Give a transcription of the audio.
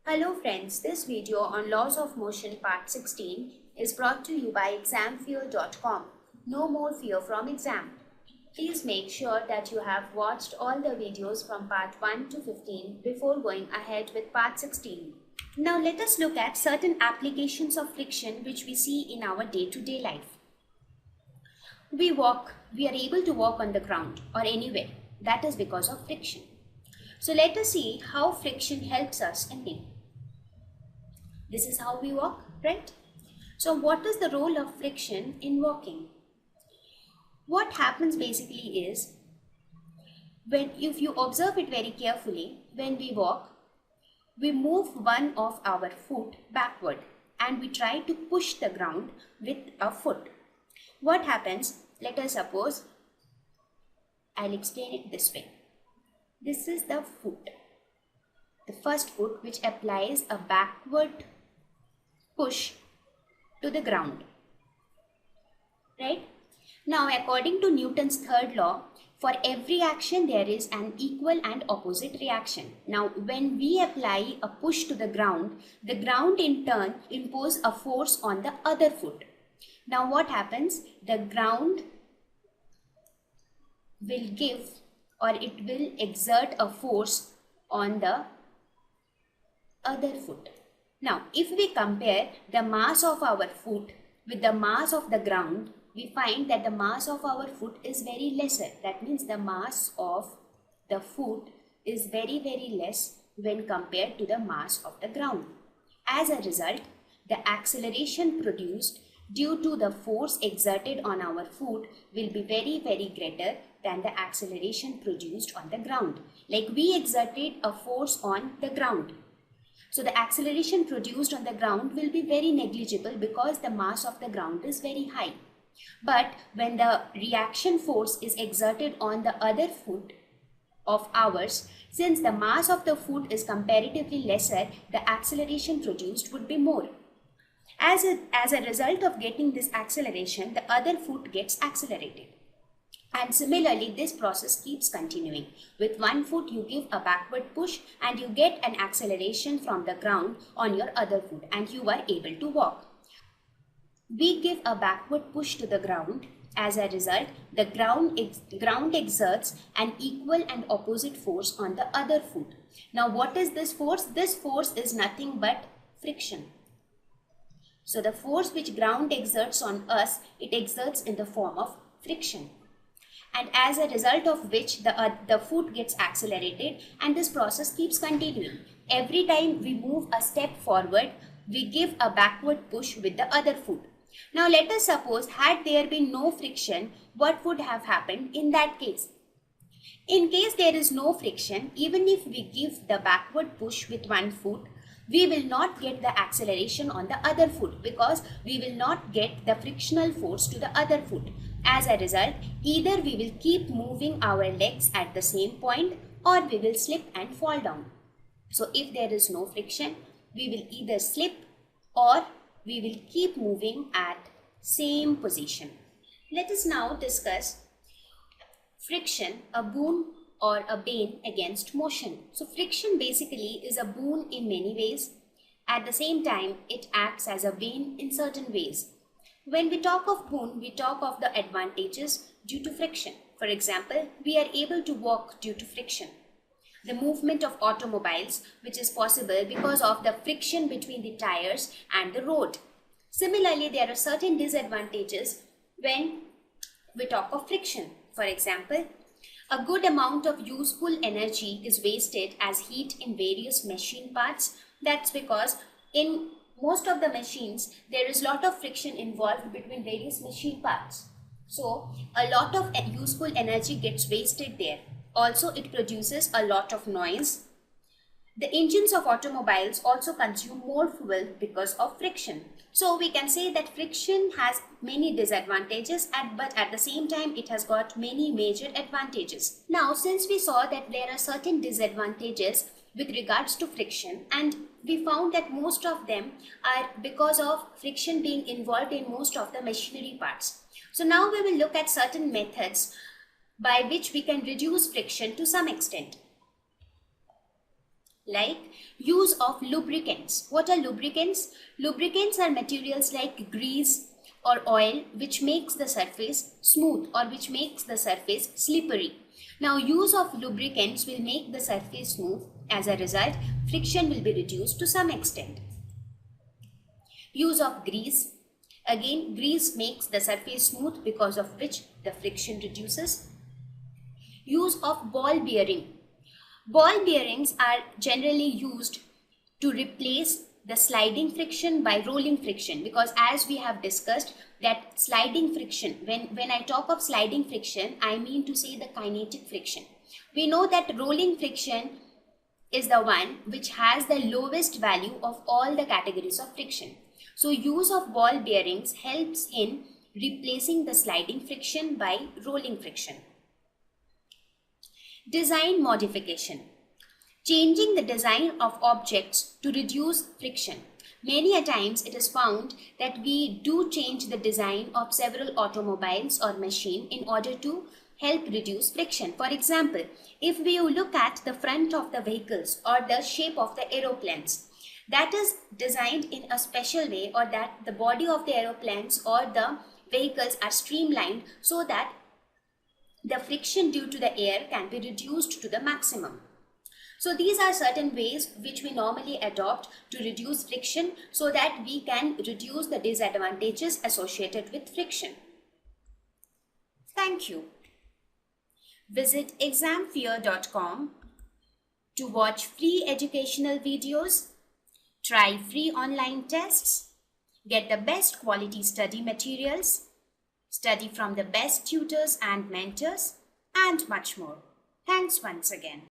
Hello friends, this video on Laws of Motion Part 16 is brought to you by examfear.com. No more fear from exam. Please make sure that you have watched all the videos from Part 1 to 15 before going ahead with Part 16. Now let us look at certain applications of friction which we see in our day-to-day life. We are able to walk on the ground or anywhere. That is because of friction. So let us see how friction helps us in living. This is how we walk, right? So what is the role of friction in walking? What happens basically is, if you observe it very carefully, when we walk, we move one of our foot backward and we try to push the ground with a foot. What happens? Let us suppose, I'll explain it this way. This is the foot, the first foot which applies a backward push to the ground, right? Now, according to Newton's third law, for every action there is an equal and opposite reaction. Now, when we apply a push to the ground in turn imposes a force on the other foot. Now, what happens? The ground will give, or it will exert a force on the other foot. Now, if we compare the mass of our foot with the mass of the ground, we find that the mass of our foot is very lesser. That means the mass of the foot is very, very less when compared to the mass of the ground. As a result, the acceleration produced due to the force exerted on our foot will be very, very greater than the acceleration produced on the ground. Like we exerted a force on the ground. So the acceleration produced on the ground will be very negligible because the mass of the ground is very high. But when the reaction force is exerted on the other foot of ours, since the mass of the foot is comparatively lesser, the acceleration produced would be more. As a result of getting this acceleration, the other foot gets accelerated. And similarly, this process keeps continuing. With one foot, you give a backward push and you get an acceleration from the ground on your other foot and you are able to walk. We give a backward push to the ground. As a result, the ground exerts an equal and opposite force on the other foot. Now, what is this force? This force is nothing but friction. So, the force which ground exerts on us, it exerts in the form of friction. And as a result of which the foot gets accelerated and this process keeps continuing. Every time we move a step forward, we give a backward push with the other foot. Now let us suppose had there been no friction, what would have happened in that case? In case there is no friction, even if we give the backward push with one foot, we will not get the acceleration on the other foot because we will not get the frictional force to the other foot. As a result, either we will keep moving our legs at the same point or we will slip and fall down. So if there is no friction, we will either slip or we will keep moving at same position. Let us now discuss friction, a boon or a bane against motion. So friction basically is a boon in many ways. At the same time, it acts as a bane in certain ways. When we talk of boon, we talk of the advantages due to friction. For example, we are able to walk due to friction. The movement of automobiles, which is possible because of the friction between the tires and the road. Similarly, there are certain disadvantages when we talk of friction. For example, a good amount of useful energy is wasted as heat in various machine parts. That's because in most of the machines, there is a lot of friction involved between various machine parts. So, a lot of useful energy gets wasted there. Also, it produces a lot of noise. The engines of automobiles also consume more fuel because of friction. So, we can say that friction has many disadvantages, but at the same time, it has got many major advantages. Now, since we saw that there are certain disadvantages with regards to friction, and we found that most of them are because of friction being involved in most of the machinery parts. So now we will look at certain methods by which we can reduce friction to some extent. like use of lubricants. What are lubricants? Lubricants are materials like grease or oil which makes the surface smooth or which makes the surface slippery. Now, use of lubricants will make the surface smooth. As a result, friction will be reduced to some extent. Use of grease. Again, grease makes the surface smooth, because of which the friction reduces. Use of ball bearing. Ball bearings are generally used to replace the sliding friction by rolling friction, because as we have discussed that sliding friction, when I talk of sliding friction, I mean to say the kinetic friction. We know that rolling friction is the one which has the lowest value of all the categories of friction. So use of ball bearings helps in replacing the sliding friction by rolling friction. Design modification. Changing the design of objects to reduce friction. Many a times it is found that we do change the design of several automobiles or machine in order to help reduce friction. For example, if we look at the front of the vehicles or the shape of the aeroplanes, that is designed in a special way, or that the body of the aeroplanes or the vehicles are streamlined so that the friction due to the air can be reduced to the maximum. So these are certain ways which we normally adopt to reduce friction so that we can reduce the disadvantages associated with friction. Thank you. Visit examfear.com to watch free educational videos, try free online tests, get the best quality study materials, study from the best tutors and mentors, and much more. Thanks once again.